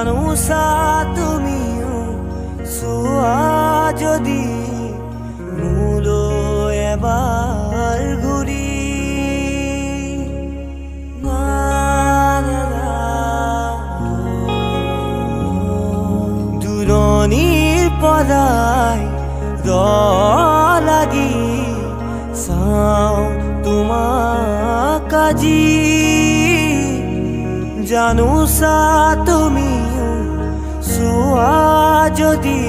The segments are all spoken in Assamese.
জানোছা তুমিও চোৱা যদি মোলৈ এবাৰ ঘূৰি দূৰণিৰ পৰাই লাগি চাওঁ তোমাক আজি জানোছা তুমিও চোৱা যদি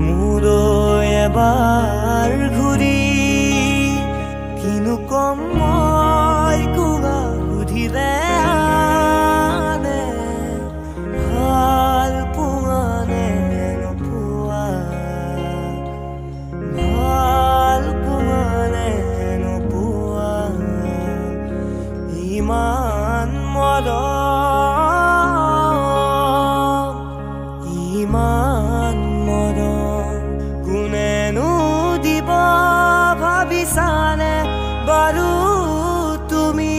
মোলৈ এবাৰ ঘূৰি কিনো কম মই কোৱা সুধিলে আনে ভাল পোৱা নে নোপোৱা ভাল পোৱা নে নোপোৱা ইমান ইমান মৰম কোনেনো দিব ভাবিছানে বাৰু তুমি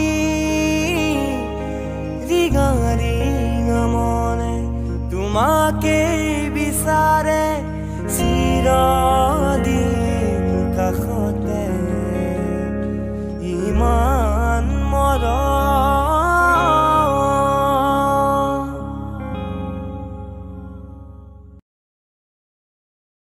ৰিঙা ৰিঙা মনে তোমাকে বিচাৰে চিৰ